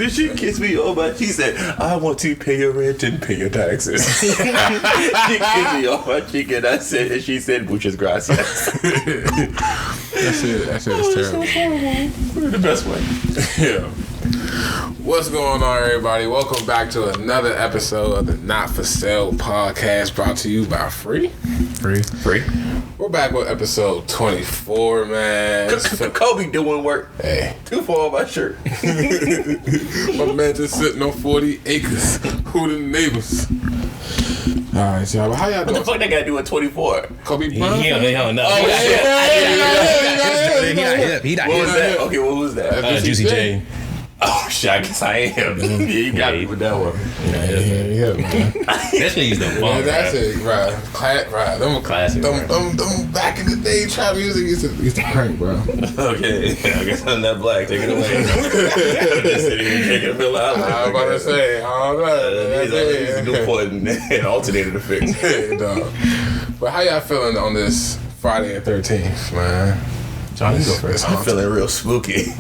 Did she kiss me on my? She said, "I want to pay your rent and pay your taxes." She kissed me on my cheek, and I said, and she said, "Muchas gracias." That shit is terrible. So the best way. Yeah. What's going on, everybody? Welcome back to another episode of the Not For Sale podcast, brought to you by Free. We're back with episode 24, man. Kobe doing work. Hey. Too far on my shirt. My man just sitting on 40 acres. Who the neighbors? Alright, y'all. How y'all doing? What the fuck they gotta do at 24? Kobe Bryant? He don't know. Oh, He not What was here. that? Okay, what was that? Juicy J. Oh shit, I guess I am. Yeah, you got me with that one. Yeah, man. That shit used to Yeah, bump, that's right? it, right. Right. Them Classic, Them bro. back in the day, trap music used to crank, bro. Okay, I guess I'm not black. Take it away. Just sitting here taking a pill out. I was about to say, all right. These are Newport and alternator to fix. Hey, dog. But how y'all feeling on this Friday the 13th, man? John, you go first. I'm feeling real spooky.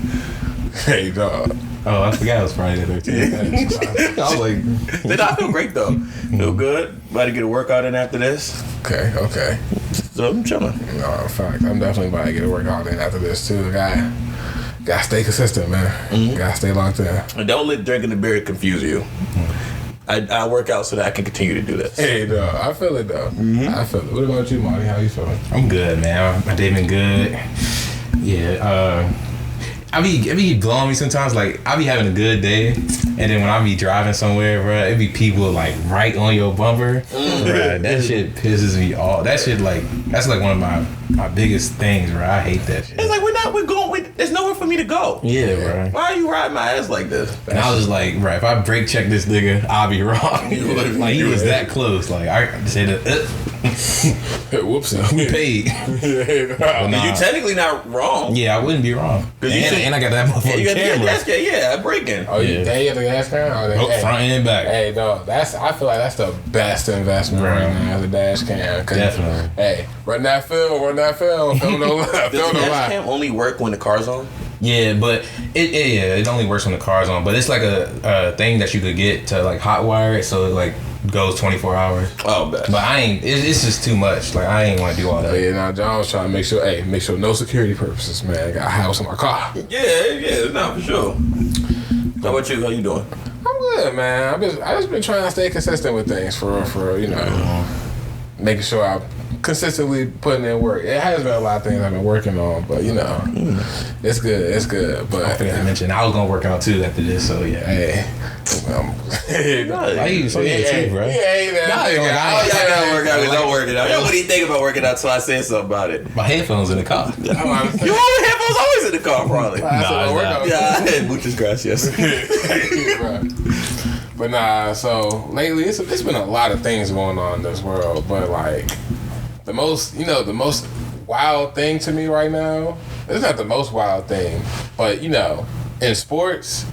Hey, dog. Oh, I forgot it was Friday the 13th. I was like, Then I feel great though. Feel good. About to get a workout in after this. Okay. So I'm chilling. No, in fact, I'm definitely about to get a workout in after this, too. Gotta stay consistent, man. Gotta stay locked in. And don't let drinking the beer confuse you. I work out so that I can continue to do this. Hey, dog. I feel it, though. I feel it. What about you, Marty? How you feeling? I'm good, man. My day been good. Yeah, I be blowing me sometimes. Like, I be having a good day, and then when I be driving somewhere, bro, it be people like right on your bumper. Bruh, that shit pisses me off. That shit that's like one of my biggest things, bro. I hate that shit. It's like there's nowhere for me to go. Yeah, bro. Why are you riding my ass like this? And I was just like, right, if I brake check this nigga, I'll be wrong. Like, he was that close. Like, I said, Whoops. we paid. But nah. You technically not wrong. Yeah, I wouldn't be wrong. And I got that motherfucking You got the camera. gas can. Yeah, I'm breaking. Oh, Yeah. you have the gas can? Oh, Front and back. Hey, dog, I feel like that's the best investment right now, the dash cam. Definitely. Hey, run that film. Film no lie. Does the gas can only work when the car's on? Yeah, but it only works when the car's on. But it's like a thing that you could get to like hot wire it, so it like goes 24 hours. Oh, bad. But it's just too much. Like, I ain't want to do all that. Yeah, now John was trying to make sure no security purposes, man. I got a house in my car. Yeah, no, for sure. How about you? How you doing? I'm good, man. I just been trying to stay consistent with things for making sure I'm consistently putting in work. It has been a lot of things I've been working on, but it's good. It's good. But I forgot to mention, I was gonna work out too after this. So yeah. hey, Why you so too, bro? Hey, man. Don't work it out. What do you think about working out? So I said something about it. My headphones in the car. Your headphones always in the car, probably. Nah, Muchas gracias. But nah, so lately it's been a lot of things going on in this world, but like the most wild thing to me right now, it's not the most wild thing, but in sports,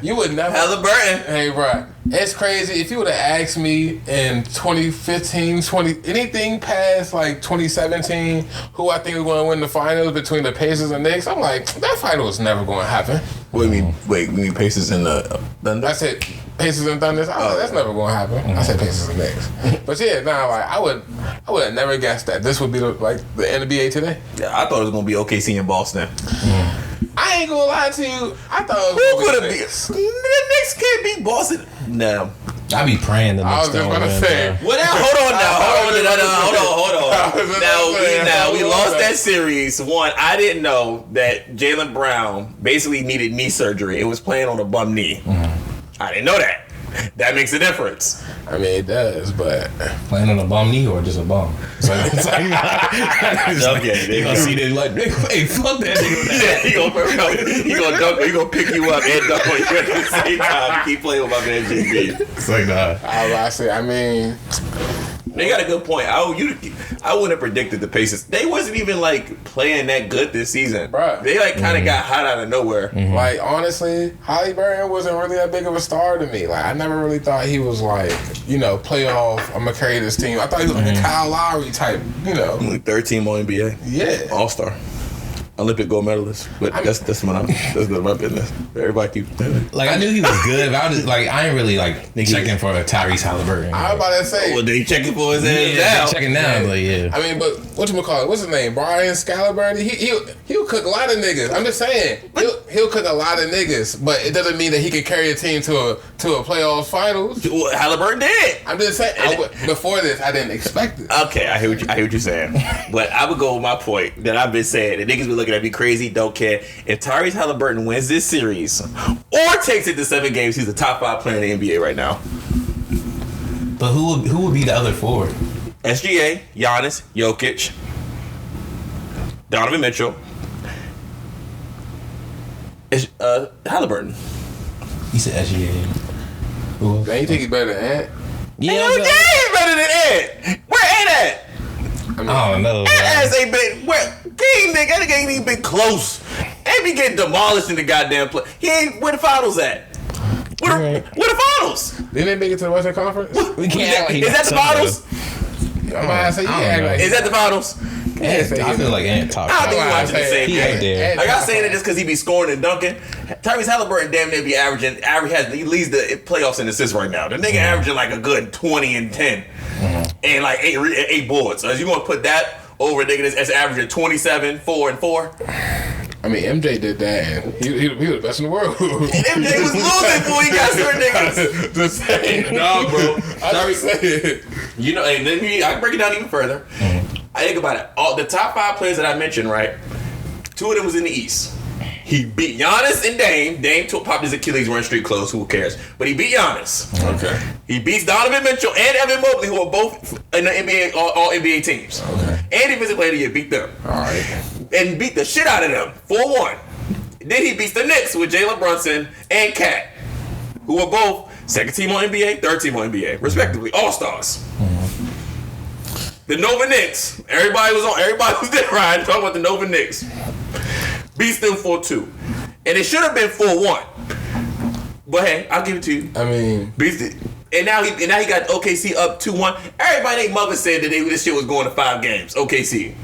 you would never. Halliburton. Hey, bro, it's crazy. If you would have asked me in 2015, anything past like 2017, who I think was going to win the finals between the Pacers and Knicks, I'm like, that final was never going to happen. What do you mean? Wait, you mean Pacers and the Thunder? I said Pacers and Thunder. That's never going to happen. I said Pacers and Knicks. But yeah, I would have never guessed that this would be the NBA today. Yeah, I thought it was going to be OKC in Boston. I ain't gonna lie to you. I thought it was Who could the have Knicks. beat? The Knicks can't beat Boston. No. I be praying the I Knicks was just don't about to win, say. bro. Well, now, hold on. Now, we lost that series. One, I didn't know that Jaylen Brown basically needed knee surgery. It was playing on a bum knee. I didn't know that. That makes a difference. I mean, it does, but Playing on a bum knee or just a bum? So it's like, Okay, you gonna see that like, hey, fuck that nigga. Yeah, he gonna dunk. He gonna pick you up and dunk on you at the same time. Keep playing with my man JB. It's like, nah. I mean, They got a good point. I wouldn't have predicted the Pacers. They wasn't even like playing that good this season. Bruh. They like kind of got hot out of nowhere. like honestly, Halliburton wasn't really that big of a star to me. Like I never really thought he was like, playoff. I'm gonna carry this team. I thought he was like a Kyle Lowry type. Like third team on NBA. Yeah. All-Star. Olympic gold medalist. But that's my business. Everybody keeps like I knew he was good, but I was like I ain't really like checking for Tyrese Halliburton. I was about to say. Well, did he checking for his ass now? Checking now, but yeah. I mean, but whatchamacallit, what's his name? Brian Scalabrine? He'll cook a lot of niggas. I'm just saying. He'll cook a lot of niggas, but it doesn't mean that he can carry a team to a playoffs finals. Well, Halliburton did. I'm just saying. Before this, I didn't expect it. Okay, I hear what you're saying. But I would go with my point that I've been saying. The niggas be looking at me crazy, don't care. If Tyrese Halliburton wins this series or takes it to 7 games, he's the top 5 player in the NBA right now. But who would be the other 4? SGA, Giannis, Jokic, Donovan Mitchell, Halliburton. You said SGA. Man, you think he's better than Ant? Yeah, he's better than Ant. Where Ant at? I don't know. Ant ass ain't been that nigga ain't even been close. Ant be getting demolished in the goddamn play. He ain't where the finals at. Where the finals? Didn't they make it to the Western Conference? We can't. Is that the finals? I'm about to say Is that the finals? I feel like Ant top. I don't think we're watching the same game. Like I'm saying it just because he be scoring and dunking. Tyrese Halliburton damn near be he leads the playoffs in assists right now. The nigga averaging like a good 20 and 10 and like 8 boards. So is you gonna put that over a nigga that's averaging 27, 4 and 4? I mean, MJ did that, and he was the best in the world. And MJ was losing before he got certain niggas. Just saying, no, bro. I just saying. You know, and then I can break it down even further. I think about it. All the top 5 players that I mentioned, right? 2 of them was in the East. He beat Giannis and Dame. Dame popped his Achilles wearing street clothes. Who cares? But he beat Giannis. Okay. He beats Donovan Mitchell and Evan Mobley, who are both in the NBA, all NBA teams. Okay. And Defensive Player of the Year beat them. All right. And beat the shit out of them 4-1. Then he beats the Knicks with Jalen Brunson and Cat, who are both second team on NBA, third team on NBA, respectively, all-stars. The Nova Knicks, everybody was there, Ryan, talking about the Nova Knicks. Beats them 4-2. And it should have been 4-1. But hey, I'll give it to you. I mean, beats it. And now he got OKC up 2-1. Everybody named Mother said that this shit was going to 5 games. OKC.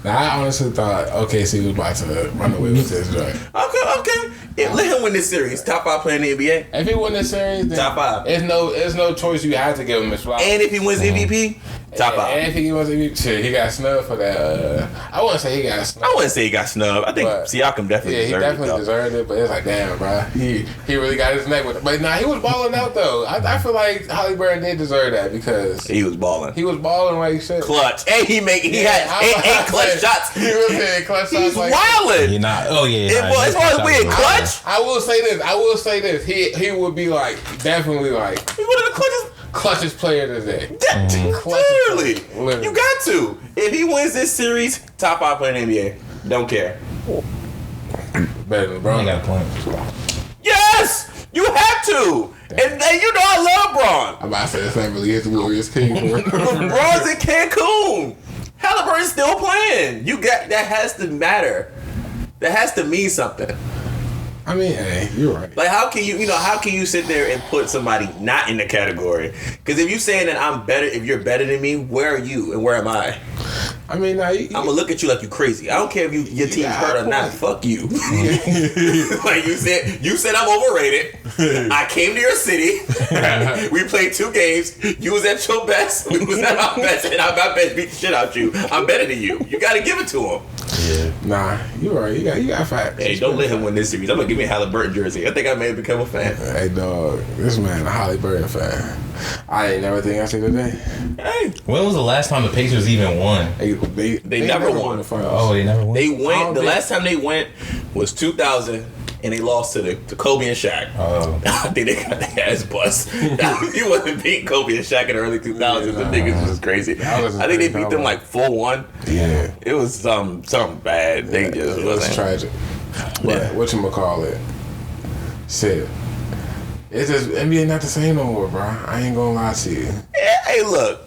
Now, I honestly thought OKC was about to run away with this joint. Okay. Yeah, let him win this series. Top 5 player in the NBA. If he win this series, then top 5. There's no choice. You have to give him his flowers. And if he wins MVP, top 5. And if he wins MVP, shit, he got snubbed for that. I wouldn't say he got snubbed. I wouldn't say he got snubbed. I think Siakam definitely deserved it. But it's like, damn, bro, he really got his neck with it. But nah, he was balling out though. I feel like Halliburton did deserve that because he was balling. He was balling like shit. Clutch, and he had 8 clutch shots. He was hitting clutch shots. He's wilding. You're not. Oh yeah. As far as being clutch, I will say this. He would be like definitely like he's one of the clutchest player today. Clearly, you got to. If he wins this series, top 5 player in the NBA. Don't care. Better than LeBron. I got a point. Yes, you have to. And you know I love Bron. I'm about to say this ain't really his Warriors king. Bron's in Cancun. Halliburton's still playing. That has to matter. That has to mean something. I mean, hey, you're right. Like, how can you sit there and put somebody not in the category? Because if you're saying that I'm better, if you're better than me, where are you and where am I? I mean, I'm gonna look at you like you crazy. I don't care if your team's hurt or not. Fuck you. Like you said I'm overrated. I came to your city. We played 2 games. You was at your best. We was at our best, and my best beat the shit out you. I'm better than you. You got to give it to him. Yeah. Nah, you're right. You got facts. Hey, don't let him win this series. I'm gonna give me a Halliburton jersey. I think I may have become a fan. Hey, dog, this man a Halliburton fan. I ain't never think I see today. Hey, when was the last time the Pacers even won? They never won the finals. Oh, they never won. They went. The last time they went was 2000. And they lost to Kobe and Shaq. Oh. I think they got their ass bust. He wasn't beating Kobe and Shaq in the early 2000s. The niggas was crazy. I think they beat them like 4-1. Yeah. It was something bad. They just it was tragic. But whatchamacallit? Shit. It's just NBA not the same no more, bro. I ain't gonna lie to you. Yeah, hey, look.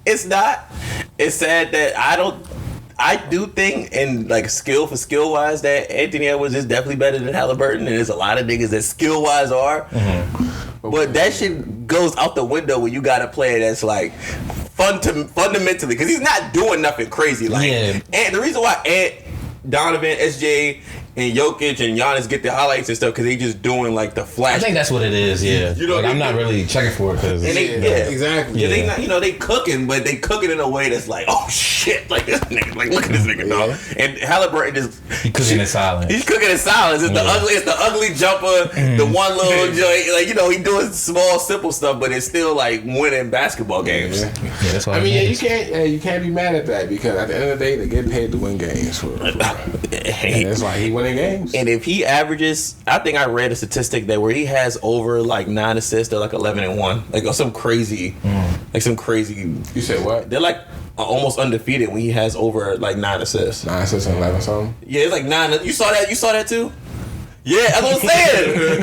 It's not. It's sad that I do think, and like skill wise, that Anthony Edwards is definitely better than Halliburton, and there's a lot of niggas that skill wise are. Mm-hmm. But that shit goes out the window when you got a player that's like fundamentally, because he's not doing nothing crazy. Like, and the reason why Ant Donovan, SJ, and Jokic and Giannis get the highlights and stuff because they just doing like the flash. I think that's what it is. Yeah, You know, like, I'm not really checking for it because exactly. Yeah, they not, they cooking, but they cooking in a way that's like, oh shit, like this nigga, like look at this nigga, dog. And Halliburton is cooking in silence. He's cooking in silence. It's the ugly jumper, the one little joint. Like he doing small, simple stuff, but it's still like winning basketball games. Yeah, that's what you can't be mad at that because at the end of the day, they get paid to win games. And it's like he winning games. And if he averages, I think I read a statistic that where he has over like 9 assists, they're like 11-1, like some crazy, like some crazy. You said what? They're like almost undefeated when he has over like 9 assists. 9 assists and 11 something. Yeah, it's like 9. You saw that? You saw that too? Yeah, that's what I'm saying.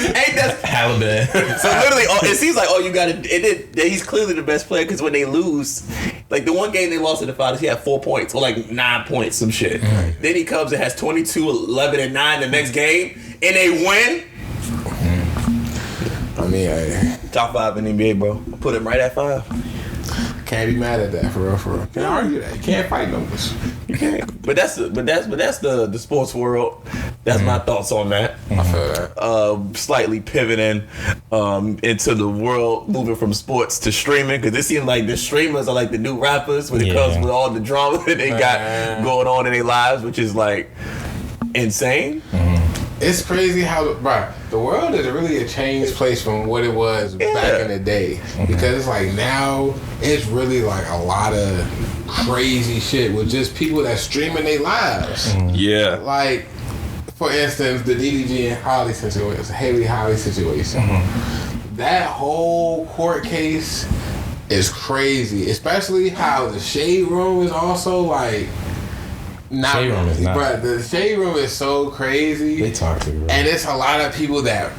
Ain't that Halliburton. so literally? It seems like you got to. He's clearly the best player because when they lose, like the one game they lost to the Finals, he had 4 points or like 9 points, some shit. Then he comes and has 22, 11, and 9 the next game, and they win. I mean, Top 5 in the NBA, bro. Put him right at 5. can't be mad at that for real. Can't argue that. You can't fight numbers. You can't. But that's the sports world. That's my thoughts on that. I feel that. Slightly pivoting into the world, moving from sports to streaming, because it seems like the streamers are like the new rappers when it comes with all the drama that they got going on in their lives, which is like insane. It's crazy how the world is really a changed place from what it was back in the day. Because it's like now it's really like a lot of crazy shit with just people that streaming their lives. Yeah. Like, for instance, the DDG Halle situation, Haley Halle situation. That whole court case is crazy. Especially how the Shade Room is also like not Shade Room is not. But the Shade Room is so crazy. They talk to you, bro. And it's a lot of people that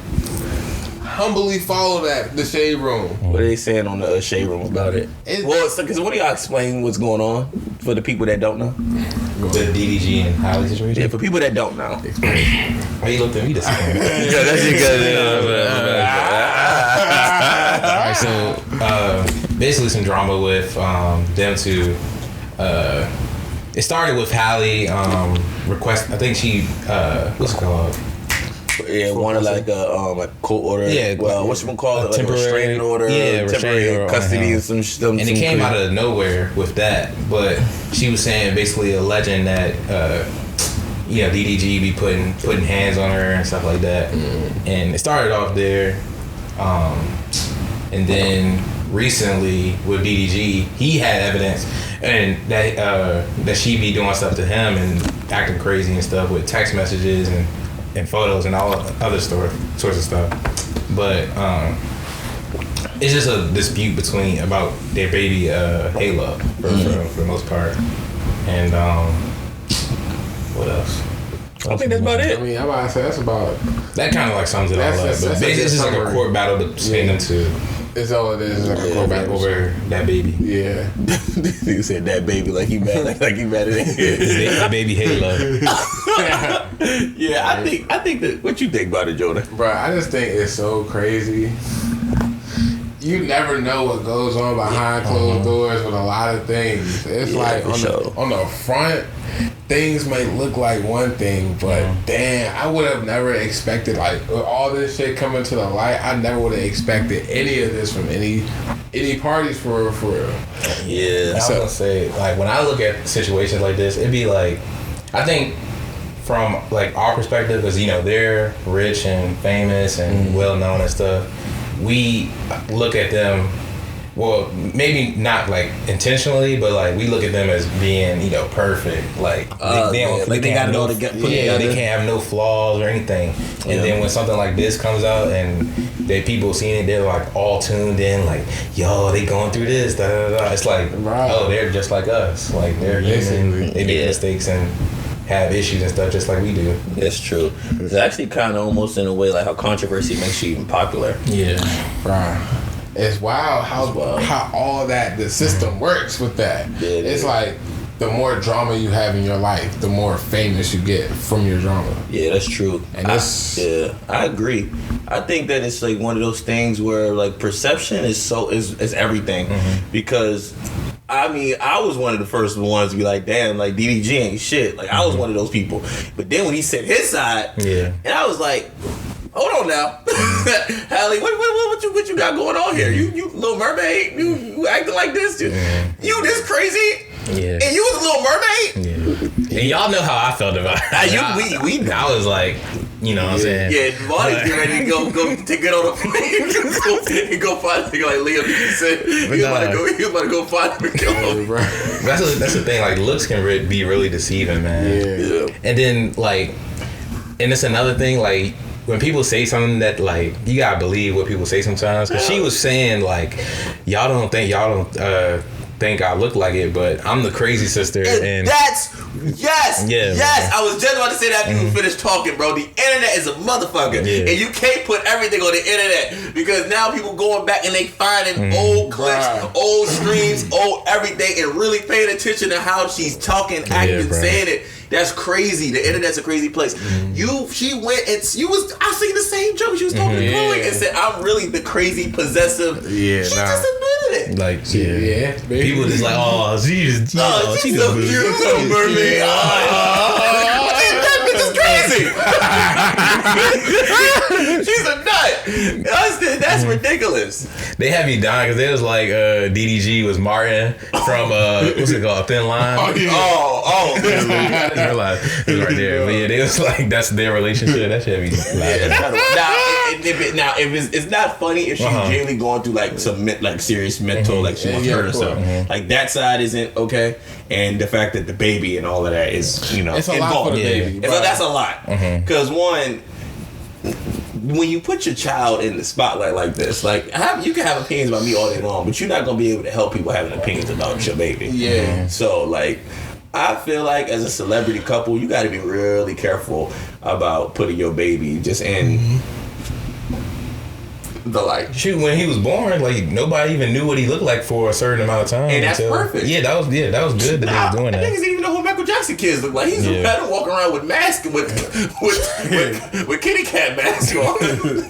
humbly follow the Shade Room. What are they saying on the Shade Room about it? Because what do y'all explain what's going on for the people that don't know? The DDG and Halle situation? Yeah, for people that don't know. Why you looked at me the same? Yeah, that's Alright, so basically some drama with them two. It started with Halle request. I think she what's it called? Yeah, wanted like a court order. Yeah, well, what's it called? Like temporary a restraining order. Yeah, temporary restraining order custody and some. And it came out of nowhere with that. But she was saying basically alleging that DDG be putting hands on her and stuff like that. And it started off there, and then recently with DDG, he had evidence and that she be doing stuff to him and acting crazy and stuff with text messages and photos and all other sorts of stuff. But it's just a dispute about their baby Halo for the most part. And what else? I think that's about it. I mean, I'm about to say that's about. That kind of like sums it all up. But basically, it's just like a court battle between them two. It's all it is. Like a court battle over that baby. Yeah. You said that baby like he mad, like he mad at it. Baby Halo. Yeah, I think that. What you think about it, Jordan? Bro, I just think it's so crazy. You never know what goes on behind closed doors with a lot of things. It's like on the front, things might look like one thing, but damn, I would have never expected, like, with all this shit coming to the light, I never would have expected any of this from any parties for real. Yeah. I was gonna say, like, when I look at situations like this, it'd be like, I think from like our perspective, because they're rich and famous and well known and stuff, we look at them, well, maybe not like intentionally, but like we look at them as being, perfect. Like they can't have no flaws or anything. And then when something like this comes out and people seeing it, they're like all tuned in, like, yo, they going through this, da da da. It's like, oh, they're just like us. Like they're human. They make mistakes and have issues and stuff just like we do. That's true. It's actually kind of almost in a way like how controversy makes you even popular. Yeah. Right. It's wild how all that the system works with that. Yeah, it's like the more drama you have in your life, the more famous you get from your drama. Yeah, that's true. And I agree. I think that it's like one of those things where like perception is everything, because I mean, I was one of the first ones to be like, damn, like DDG ain't shit. Like I was one of those people. But then when he said his side, and I was like, hold on now, Halle, what you got going on here? You Little Mermaid, you acting like this? You this crazy? Yeah. And you was a Little Mermaid? Yeah. And y'all know how I felt about it. I was like, you know what I'm saying? Yeah, Marty's getting ready to go take it on a plane and go find a nigga like Liam said. He was about to go find him and kill him. That's the thing. Like, looks can be really deceiving, man. Yeah. And then, like, and it's another thing, like, when people say something that, like, you gotta believe what people say sometimes. Because she was saying, like, y'all don't think I look like it, but I'm the crazy sister. And that's yes. Man. I was just about to say that after you finished talking, bro. The internet is a motherfucker, and you can't put everything on the internet because now people going back and they finding old clips, old streams, old everything, and really paying attention to how she's talking, acting, saying it. That's crazy. The internet's a crazy place. She went and I seen the same joke. She was talking to Chloe and said, "I'm really the crazy possessive." She just admitted it. Like, people just like, oh, she's so cute, little mermaid. That bitch is crazy. She's a nut. That's ridiculous. They had me dying because they was like, DDG was Martin from what's it called, A Thin Line. Oh, I didn't realize it was right there. But yeah, they was like, that's their relationship. That shit had me laughing. Now, if it's not funny if she's genuinely going through like some serious mental, like she wants to hurt herself. Like that side isn't okay, and the fact that the baby and all of that is, it's a lot for the baby. That's a lot because one. When you put your child in the spotlight like this, like you can have opinions about me all day long, but you're not gonna be able to help people having opinions about your baby. Yeah. So like, I feel like as a celebrity couple, you got to be really careful about putting your baby just in the like. Shoot, when he was born, like nobody even knew what he looked like for a certain amount of time. And that's perfect. Yeah, that was good that they was doing that. Niggas didn't even know who Michael Jackson kids look like. He's better walking around with mask with kitty cat mask on.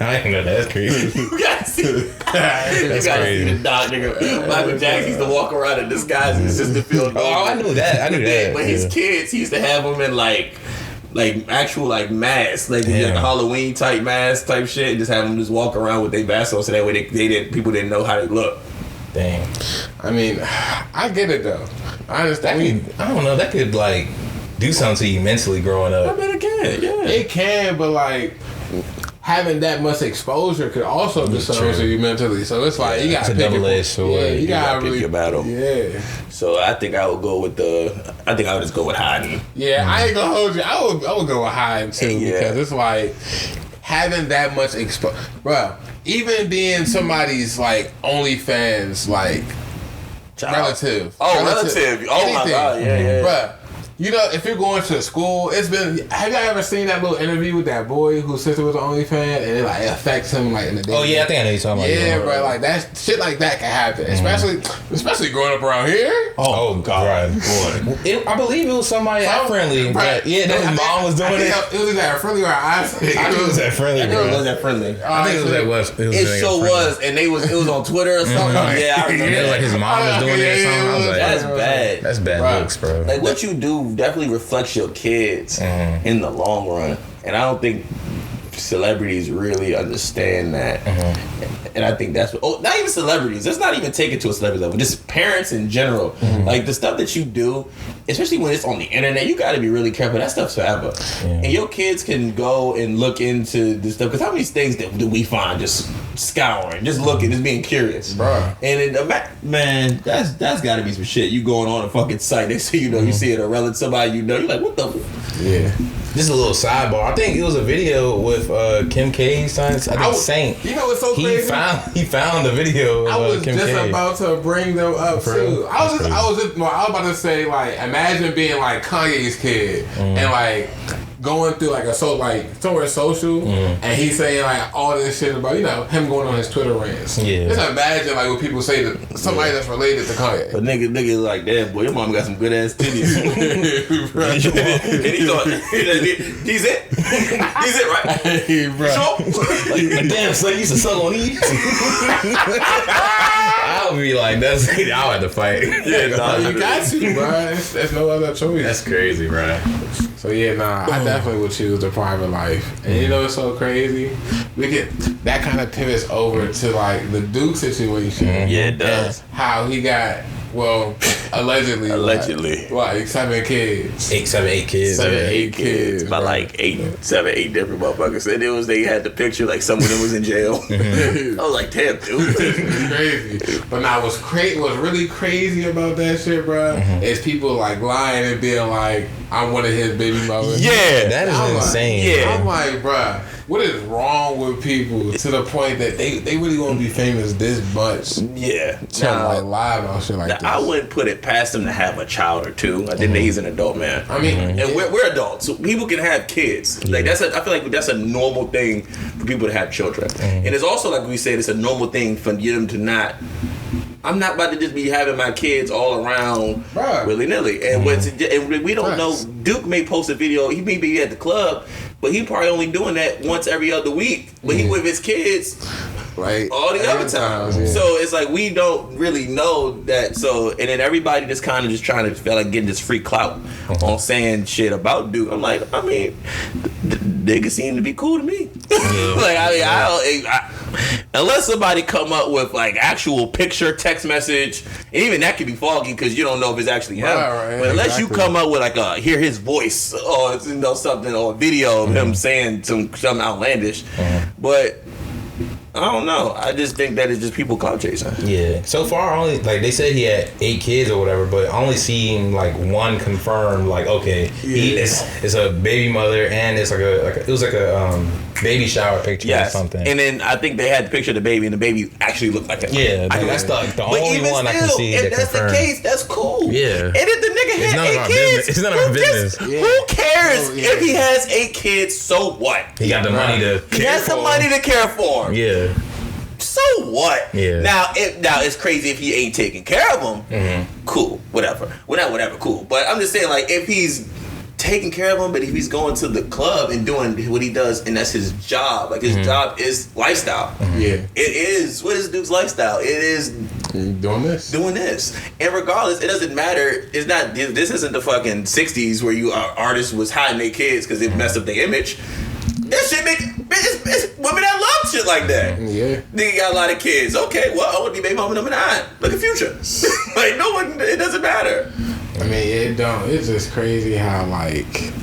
I ain't know that's crazy. You gotta see. You gotta see the dog, nigga. Michael Jackson used to walk around in disguise and just to feel. Oh, I knew that. But his kids, he used to have them in like actual like masks, like Halloween type mask type shit, and just have them just walk around with their masks on, so that way people didn't know how they look. Dang. I mean, I get it though. I understand. I don't know. That could like do something to you mentally growing up. I bet it can. Yeah, it can, but like having that much exposure could also do something to you mentally. So it's like you gotta pick your sword. Yeah, you gotta pick your battle. Yeah. So I think I would go with just go with hiding. Yeah, I ain't gonna hold you. I would go with hiding too because it's like having that much exposure, bro. Even being somebody's like OnlyFans like relative. Oh, relative. Oh my god, yeah. Bruh, you know, if you're going to school, have y'all ever seen that little interview with that boy whose sister was an OnlyFans and it like affects him like in the day? Oh yeah, I think I know you're talking about. Yeah, bro, like that shit like that can happen, especially growing up around here. Oh god, boy. I believe it was somebody at Friendly. Right. Yeah, his mom was doing it. It was at Friendly or I think it was at Friendly. It was at Friendly. I think it was at West. It sure was, and it was on Twitter or something. Yeah, I remember. It was like his mom was doing it or something. I was like, that's bad. That's bad looks, bro. Like what you do definitely reflects your kids in the long run, and I don't think celebrities really understand that. And I think that's what, not even celebrities, let's not even take it to a celebrity level, just parents in general. Like the stuff that you do, especially when it's on the internet, you got to be really careful. That stuff's forever. And your kids can go and look into this stuff, because how many things do we find just scouring, just looking, just being curious, bro? And man, that's got to be some shit. You going on a fucking site, they see you see it, or relative, somebody you know, you're like, what the Just a little sidebar. I think it was a video with Kim K's son. I think Saint. You know what's so crazy? He found the video. I was Kim just K. about to bring them up too. I was about to say, like, imagine being like Kanye's kid and like going through like somewhere social, and he's saying like all this shit about him going on his Twitter rants. Yeah. Just imagine like what people say to somebody that's related to Kanye. But nigga like, damn boy, your mom got some good ass titties. And he thought, he's it. He's it, right? Hey, bro. Sure? Like, damn son, you used to suck on these. I would be like, that's I would have to fight. Yeah, nah, You got to, bro. There's no other choice. That's crazy, bro. So yeah, I definitely would choose the private life. And you know what's so crazy? We get that kind of pivots over to like the Duke situation. Yeah, it does. How he got allegedly like 7 kids. 8 kids. 8 kids. By like 8 different motherfuckers. And they had the picture like someone that was in jail. I was like, damn, dude. It's crazy. But now what's really crazy about that shit, bro, is people like lying and being like, I'm one of his baby mothers. Yeah. That is insane. Yeah. I'm like, bro, what is wrong with people to the point that they really want to be famous this much? Yeah. To like lie about shit like this. I wouldn't put it past him to have a child or two. I think that he's an adult man. I mean, and we're adults, so people can have kids. Like I feel like that's a normal thing for people to have children. And it's also, like we said, it's a normal thing for them to not. I'm not about to just be having my kids all around willy nilly. And and we don't know. Duke may post a video. He may be at the club, but he probably only doing that once every other week. But he with his kids. Right. All the other times. Yeah. So it's like we don't really know that. So, and then everybody just kind of just trying to feel like getting this free clout on saying shit about Duke. I'm like, I mean, the nigga seem to be cool to me. Like, I unless somebody come up with like actual picture, text message, and even that could be foggy because you don't know if it's actually him. Right, but unless you come up with like hear his voice or something or a video of him saying something outlandish, but. I don't know. I just think that it's just people clout chasing. Yeah. So far, only like they said he had 8 kids or whatever, but I only seen like one confirmed. Like, okay, it's a baby mother, and it's it was like a baby shower picture or something. And then I think they had the picture of the baby, and the baby actually looked like him. Yeah, that's the only one I can see. If that's the case, that's cool. Yeah. And if the nigga had 8 kids, it's none of our business. Who cares if he has 8 kids? So what? He got the money to care for. He has the money to care for him. Yeah. So what? Yeah. Now it's crazy if he ain't taking care of them. Cool, whatever. Well, not whatever, cool. But I'm just saying, like, if he's taking care of them, but if he's going to the club and doing what he does, and that's his job. Like, his job is lifestyle. Yeah. It is. What is Duke's lifestyle? It is doing this. And regardless, it doesn't matter. It's not. This isn't the fucking 60s where artists was hiding their kids because it messed up their image. That shit it's women that love shit like that. Yeah. Nigga got a lot of kids. Okay, well, I want to be baby mama number 9. Look at Future. Like, no one, it doesn't matter. I mean, it don't. It's just crazy how, like,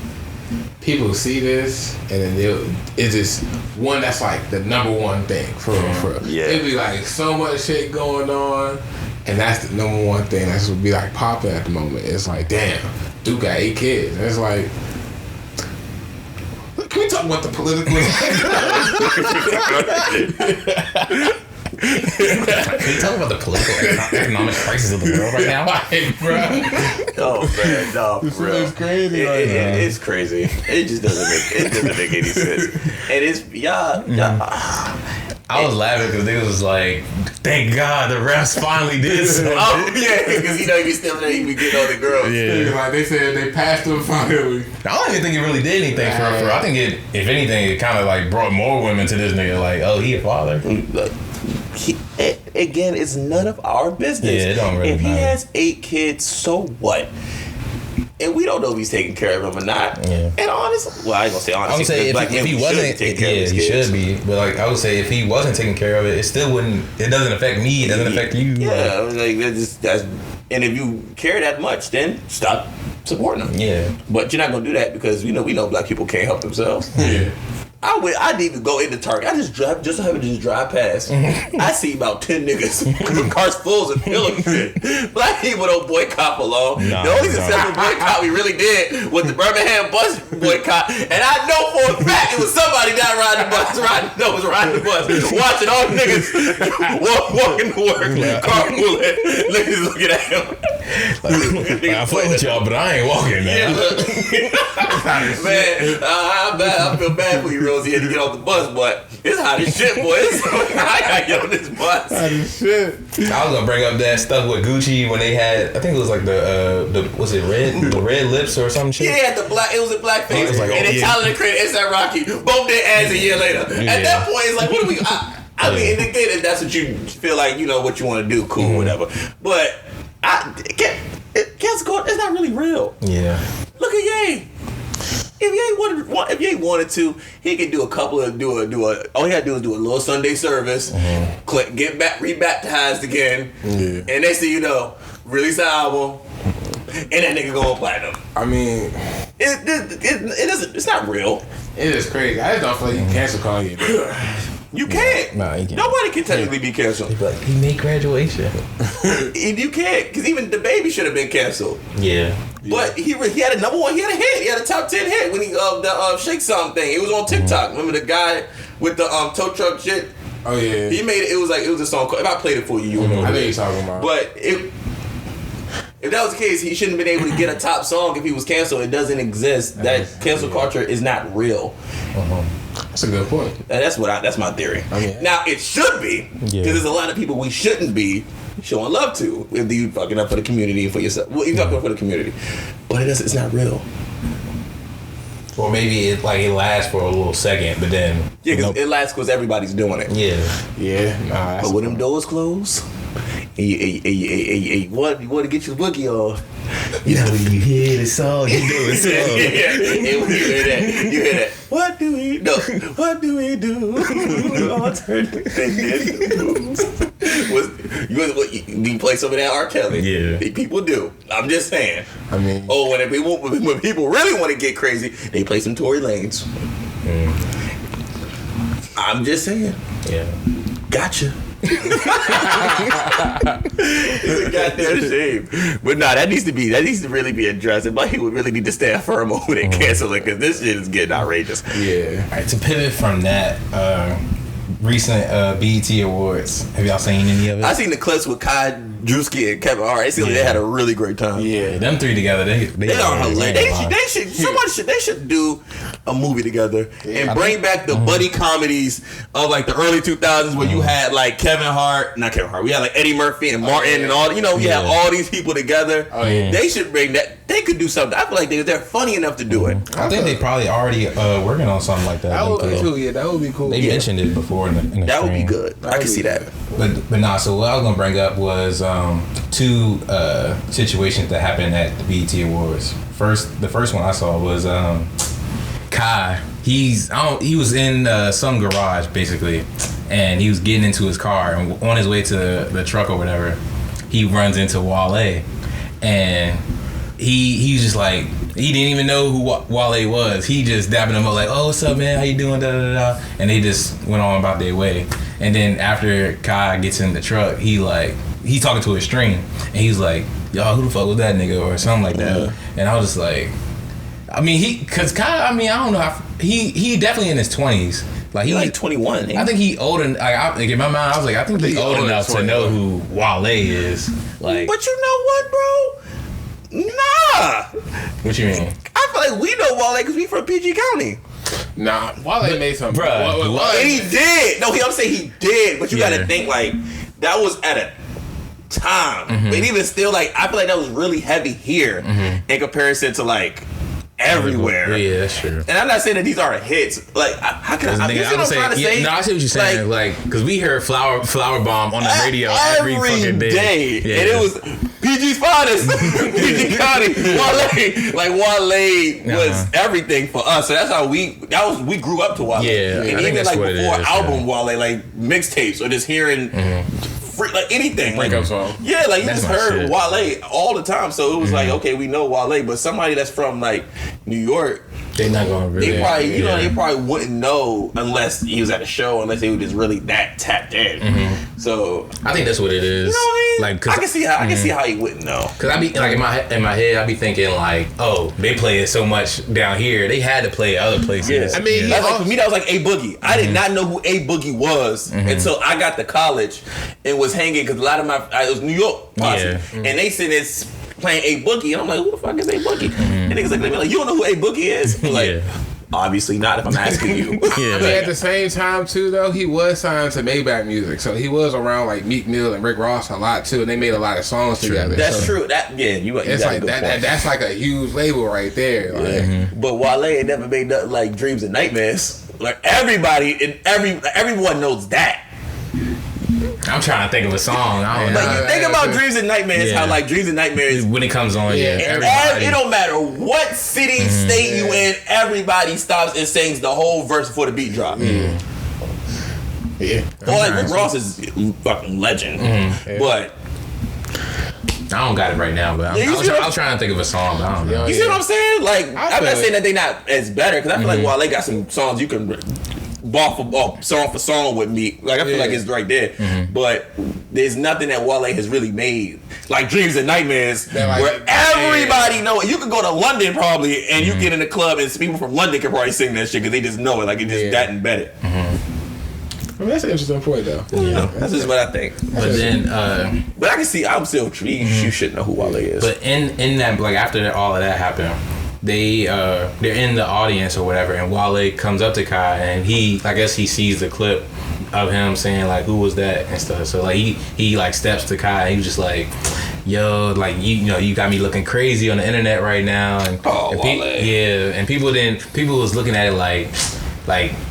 people see this and then it's just one that's like the number one thing for real. Yeah. It'd be like so much shit going on, and that's the number one thing that's would be like popping at the moment. It's like, damn, Duke got 8 kids. And it's like, can we talk about the political? Can you talk about the political economic crisis of the world right now? Oh man, no, this is crazy. It's crazy. It just doesn't make any sense. And it's y'all. I was laughing because niggas was like, thank God the refs finally did something. Oh, yeah, because he be still there, he be getting all the girls. Yeah. Like they said, they passed him finally. I don't even think it really did anything for her. I think if anything, it kind of like brought more women to this nigga. Like, oh, he a father. Again, it's none of our business. Yeah, it don't really If matter. he has 8 kids, so what? And we don't know if he's taking care of them or not. Yeah. And honestly, well, I ain't gonna say honestly. I would say if he wasn't, he should be. But like I would say, if he wasn't taking care of it, it still wouldn't. It doesn't affect me. It doesn't affect you. Yeah, like that's. And if you care that much, then stop supporting them. Yeah. But you're not gonna do that because we know black people can't help themselves. Yeah. I didn't even go into Target. I just happened to drive past. I see about 10 niggas with cars full of filling shit. Black people don't boycott for long. The only successful boycott we really did was the Birmingham bus boycott, and I know for a fact it was somebody not riding the bus, was riding the bus, watching all the niggas walking to work, carpooling, niggas looking at him. I fuck with y'all, but I ain't walking, man. Man, I feel bad for you, Rosie, had to get off the bus, but it's hot as shit, boy. I gotta get on this bus. Hot as shit. I was gonna bring up that stuff with Gucci when they had, I think it was like the was it the red lips or some shit? Yeah, they had it was a blackface. Like, and then Tyler the Creator, ASAP Rocky, both did ads a year later. At that point, it's like, what do we? I mean, and again, if that's what you feel like, you know, what you want to do, cool, whatever. But cancel culture is not really real. Yeah. Look at Ye. If Ye wanted to, he could do a couple of all he had to do is do a little Sunday service, get back, rebaptized again, and next thing you know, release an album, and that nigga go on platinum. I mean, it doesn't. It's not real. It is crazy. I just don't feel like you can cancel Kanye. You can't. No, you can't. Nobody can technically be canceled. But he made graduation. You can't, because even the baby should have been canceled. Yeah. But he had a number one. He had a hit. He had a top 10 hit when he the Shake Something thing. It was on TikTok. Remember the guy with the tow truck shit? Oh yeah. He made it. It was a song. If I played it for you, you would know. I know you're talking about. But if that was the case, he shouldn't have been able to get a top song if he was canceled. It doesn't exist. That cancel culture is not real. That's a good point. That's my theory. I mean, now it should be, because there's a lot of people we shouldn't be showing love to if you fucking up for the community and for yourself. Well, you're fucking up for the community, but it's not real. Or maybe it lasts for a little second, but then because it lasts because everybody's doing it. Yeah. Nah. But when them doors close, you want to get your boogie on. you know when you hear the song, you know it's song. And when you hear that. What do we do? What do we do? You play some of that R. Kelly? Yeah. People do. I'm just saying. I mean, when people really want to get crazy, they play some Tory Lanez. I'm just saying. Yeah. Gotcha. It's a goddamn shame. But nah, that needs to really be addressed. And he would really need to stand firm over it and cancel it, because this shit is getting outrageous. Yeah. All right, to pivot from that, recent BET Awards, have y'all seen any of it? I seen the clips with Kai, Drewski, and Kevin Hart. They had a really great time. Yeah, them three together, they are hilarious. They should do a movie together and bring back the buddy comedies of like the early 2000s where you had like we had like Eddie Murphy and Martin and all. You know, you have all these people together. Oh yeah. They should bring that. They could do something. I feel like they're funny enough to do it. I think they probably already working on something like that. That would be cool. Yeah, that would be cool. They mentioned it before in the that would be stream. good. I can see that. But nah. So what I was gonna bring up was two situations that happened at the BET Awards. The first one I saw was Kai. He was in some garage basically, and he was getting into his car, and on his way to the truck or whatever, he runs into Wale, and he was just like, he didn't even know who Wale was. He just dabbing him up like, "Oh, what's up, man? How you doing?" Da da da. And they just went on about their way. And then after Kai gets in the truck, he talking to his string, and he's like, "Y'all, who the fuck was that nigga?" or something like that. And I was just like, I mean, cause Kai, I mean, I don't know, he definitely in his 20s. Like He's like 21. I think he old enough. Like in my mind, I was like, I think he's old enough to know who Wale is. Like, but you know what, bro? Nah. What you mean? I feel like we know Wale because we from PG County. Nah, Wale made something. And he did. No, I'm saying he did. But you got to think like that was at a time. But even still, like I feel like that was really heavy here in comparison to like everywhere. Yeah, that's true. And I'm not saying that these aren't hits. Like, how can I? No, I see what you're saying. Like, because we heard Flower Bomb on the radio every fucking day. Yeah. And it was PG's finest. PG County. Wale was everything for us. So that's how we grew up to Wale. Yeah. And even like before album Wale, like mixtapes or just hearing like anything. Breakup song. Yeah, like you That's just my heard shit. Wale all the time. So it was like, okay, we know Wale, but somebody that's from like New York, They're not going to really. they probably, they probably wouldn't know unless he was at a show, unless they were just really that tapped in. So I think that's what it is. you know what I mean? Like, I can see how he wouldn't know. Cause I be like in my head, I be thinking like, oh, they play it so much down here, they had to play it other places. Yeah. I mean, That's like, for me, that was like A Boogie. I did not know who A Boogie was until I got to college and was hanging, because a lot of it was New York posse, and they said it's playing A Boogie, and I'm like, who the fuck is A Boogie? And niggas like, you don't know who A Boogie is? I'm like, obviously not if I'm asking you. I mean, at the same time too, though, he was signed to Maybach Music, so he was around like Meek Mill and Rick Ross a lot too, and they made a lot of songs together. That's so true. You it's got like a good that. point. That's like a huge label right there. Like, But Wale ain't never made nothing like Dreams and Nightmares. Like everybody and everyone knows that. I'm trying to think of a song. I don't know. Like, you think about Dreams and Nightmares, how like Dreams and Nightmares, when it comes on, it don't matter what city, state you in, everybody stops and sings the whole verse before the beat drop. Yeah. Well, like Rick Ross is fucking legend, but I don't got it right now, but I was trying to think of a song. But I don't know. you see what I'm saying? Like, I'm not saying that they not as better, because I feel like Wale got some songs you can ball for song for song with me. Like, I feel like it's right there. But there's nothing that Wale has really made like Dreams and Nightmares, where everybody know it. You could go to London probably, and you get in the club, and people from London can probably sing that shit because they just know it. Like, it's just that embedded. I mean, that's an interesting point, though. Yeah, that's just what I think. But then, but I can see, I'm still you should know who Wale is. But in that, like after all of that happened, they're in the audience or whatever, and Wale comes up to Kai, and I guess he sees the clip of him saying like, "Who was that?" and stuff. So like he like steps to Kai, and he was just like, "Yo, like you got me looking crazy on the internet right now," and and people was looking at it like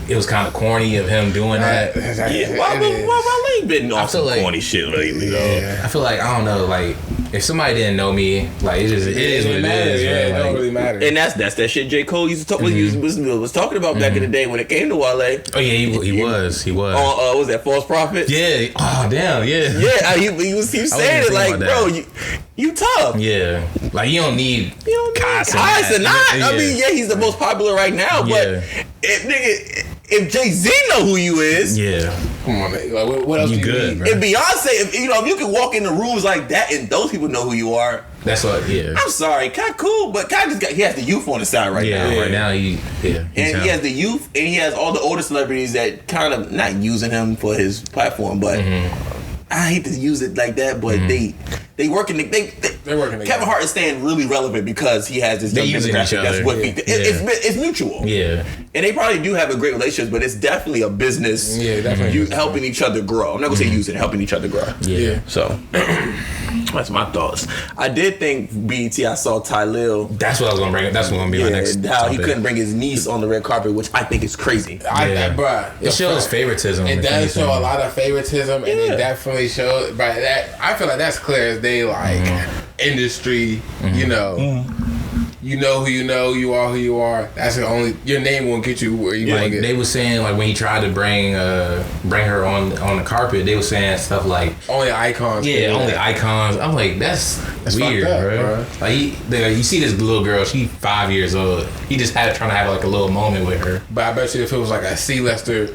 it was kind of corny of him doing that. Wale been off some corny shit lately, though. I feel like, I don't know, like if somebody didn't know me, like it is what it is. It don't really matter. And that's that shit J. Cole used to talk was talking about back in the day when it came to Wale. Oh yeah, he was. Was that False Prophet? Yeah. Oh damn. Yeah. Yeah. He was saying it like, bro, you tough. Yeah. Like you don't need Kai Sinat. I mean, he's the most popular right now, but if Jay-Z know who you is, come on, man. Like, what else? You good, bro. If Beyonce, if you can walk in the rooms like that and those people know who you are, that's what. Yeah. I'm sorry, Kai cool, but Kai he has the youth on the side right now. Right now he has the youth, and he has all the older celebrities that kind of not using him for his platform, but. I hate to use it like that, but they working. They're working. Kevin Hart is staying really relevant because he has this young demographic. That's what it's mutual. Yeah, and they probably do have a great relationship, but it's definitely a business. Yeah, definitely. You helping each other grow. I'm not gonna say using, helping each other grow. Yeah. So that's my thoughts. I did think BET. I saw Ty Lil. That's what I was gonna bring up. That's gonna be my next. How he couldn't bring his niece on the red carpet, which I think is crazy. It shows favoritism. It does show a lot of favoritism, and it definitely shows. But that I feel like that's clear as day. Like industry, you know. You know who you know. You are who you are. That's the only. Your name won't get you where you want to get. They were saying like when he tried to bring her on the carpet, they were saying stuff like only icons. Yeah, only icons. I'm like that's weird, bro. Like you see this little girl, she's 5 years old. He just trying to have like a little moment with her. But I bet you if it was like a C-lister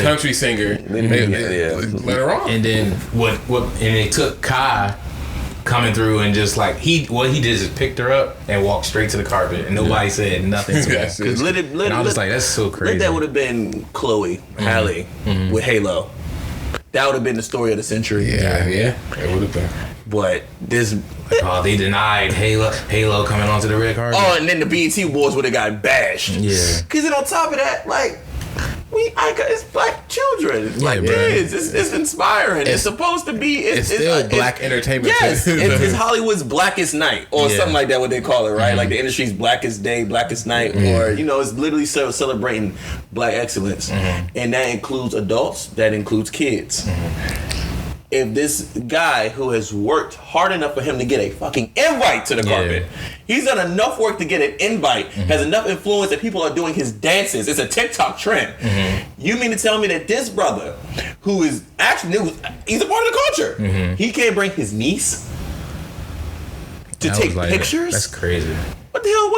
country singer, let her on. And then what? And they took Kai coming through and just like he did is picked her up and walked straight to the carpet and nobody said nothing to her. And I was like, that's so crazy. That would have been Chloe Halle with Halo. That would have been the story of the century. Yeah, it would have been. But this, they denied Halo coming onto the red carpet. Oh, and then the BET Awards would have got bashed. Yeah, because then on top of that, like. It's black children. It's inspiring. It's supposed to be. It's still black entertainment. Yes, it's Hollywood's Blackest Night or something like that. What they call it, right? Like the industry's Blackest Day, Blackest Night, or it's literally celebrating black excellence, and that includes adults. That includes kids. If this guy who has worked hard enough for him to get a fucking invite to the carpet, he's done enough work to get an invite, has enough influence that people are doing his dances. It's a TikTok trend. You mean to tell me that this brother, who is actually, he's a part of the culture, he can't bring his niece to take pictures? That's crazy. What the hell?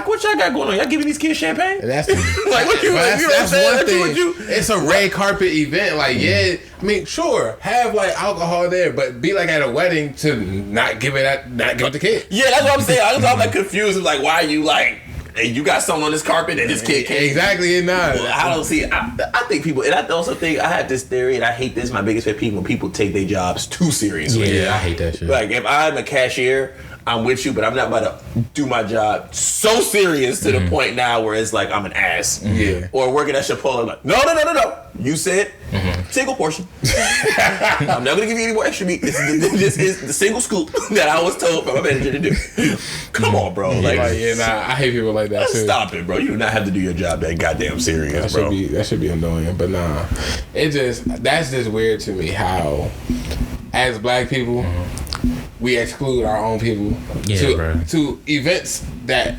What y'all got going on? Y'all giving these kids champagne? That's like what you? That's one thing. It's a red carpet event. Like I mean, sure, have like alcohol there, but be like at a wedding to not give it the kid. Yeah, that's what I'm saying. I'm like confused. Like, why are you like? Hey, you got something on this carpet and this kid can't. Exactly, not. Well, I don't see. I think people, and I also think I have this theory, and I hate this. My biggest pet peeve when people take their jobs too seriously. Yeah, I hate that shit. Like if I'm a cashier, I'm with you, but I'm not about to do my job so serious to the point now where it's like I'm an ass. Yeah. Or working at Chipotle, like no. You said Single portion. I'm not gonna give you any more extra meat. This is the single scoop that I was told by my manager to do. Come on, bro. I hate people like that too. Stop it, bro. You do not have to do your job that goddamn serious, bro. That should be annoying, but nah. That's just weird to me how, as black people, we exclude our own people to events that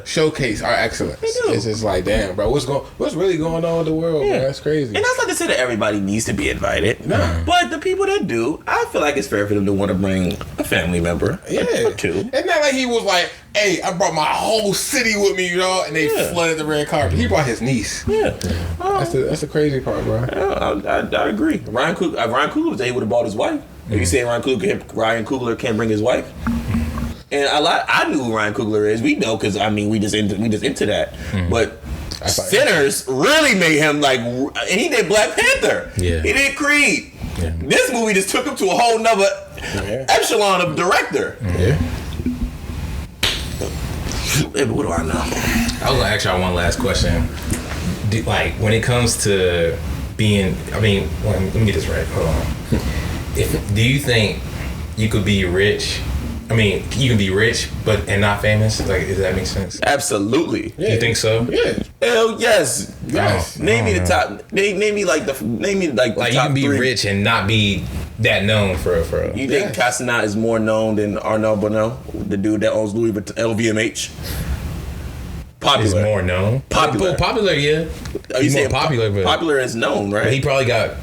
showcase our excellence. It's just like, damn, bro, what's really going on with the world, man? That's crazy. And that's not to say that everybody needs to be invited. No. But the people that do, I feel like it's fair for them to want to bring a family member or two. It's not like he was like, hey, I brought my whole city with me, and they flooded the red carpet. He brought his niece. Yeah. That's the crazy part, bro. I agree. Ryan Coogler was able to brought his wife. Are you saying Ryan Coogler can't bring his wife? And I knew who Ryan Coogler is. We know because we just into that. But Sinners really made him like, and he did Black Panther. Yeah. He did Creed. Yeah. This movie just took him to a whole nother echelon of director. Yeah. What do I know? I was gonna ask y'all one last question. When it comes to being, let me get this right. Hold on. Do you think you could be rich? You can be rich and not famous. Like, does that make sense? Absolutely. Yeah. You think so? Yeah. Hell yes. Yes. Name me the top. Name me like the top you can be 3. rich and not be that known for real. You think Casanat is more known than Arnaud Bonneau, the dude that owns Louis Vuitton, LVMH? Popular. Is more known. Popular, yeah. He's more popular, but popular is known, right? But he probably got.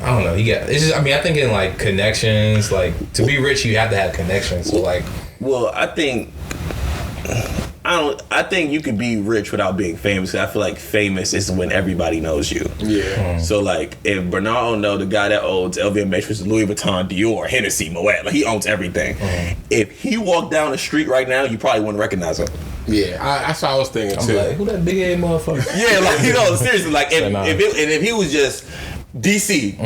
I don't know. It's just. I think in like connections, like to be rich, you have to have connections. So like. Well, I think you could be rich without being famous. I feel like famous is when everybody knows you. Yeah. So like, if Bernard Arnault, the guy that owns LVMH, which is Louis Vuitton, Dior, Hennessy, Moet, he owns everything. If he walked down the street right now, you probably wouldn't recognize him. Yeah, that's what I was thinking too. Like, who that big ass motherfucker? Yeah, seriously, like if he was just DC,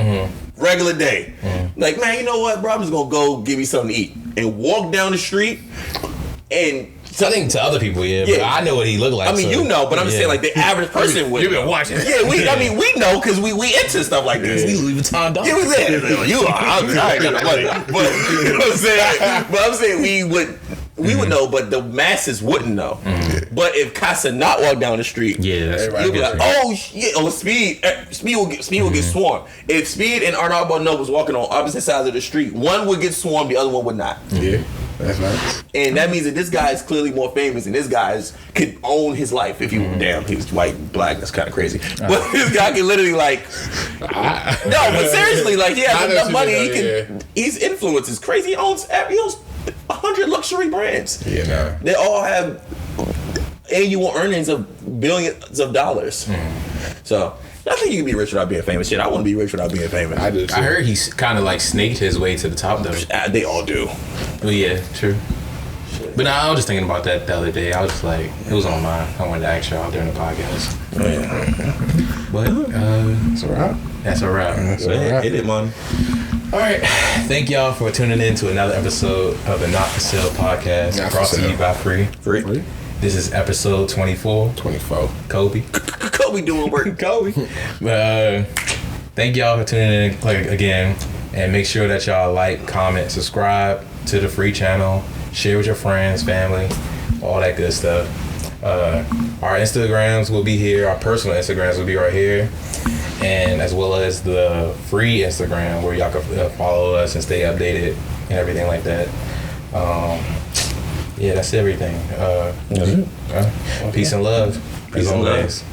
regular day, like, man, you know what, bro, I'm just gonna go give me something to eat and walk down the street and. I think to other people, but I know what he looked like. But I'm just saying, like, the average person would. You've been watching. Yeah, we know because we into stuff like this. We Louis Vuitton dogs. Yeah, we said you are. I ain't got no money, but you know what I'm saying. But I'm saying we would know, but the masses wouldn't know. But if Casanat walked down the street, you'd be like, oh shit, Speed will get swarmed. If Speed and Arnaud Bonneau was walking on opposite sides of the street, one would get swarmed, the other one would not. Yeah. That's right. And that means that this guy is clearly more famous, and this guy could own his life if he was white, black. That's kind of crazy. But this guy can literally but seriously, like, he has enough money. His influence is crazy. He owns 100 luxury brands. Yeah, they all have annual earnings of billions of dollars. So. I think you can be rich without being famous. Shit, I want to be rich without being famous. I do too. I heard he's kind of like snaked his way to the top though. They all do. Well, yeah, true. But now I was just thinking about that the other day. I was just like, it was on mine. I wanted to ask y'all during the podcast. But that's a wrap. That's a wrap. Hit it, man. All right. Thank y'all for tuning in to another episode of the Not For Sale podcast, brought to you by Free. This is episode 24. Kobe doing work. Kobe. Thank y'all for tuning in again. And make sure that y'all like, comment, subscribe to the Free channel. Share with your friends, family, all that good stuff. Our Instagrams will be here. Our personal Instagrams will be right here. And as well as the Free Instagram where y'all can follow us and stay updated and everything like that. Yeah, that's everything. Peace and love. Peace and love.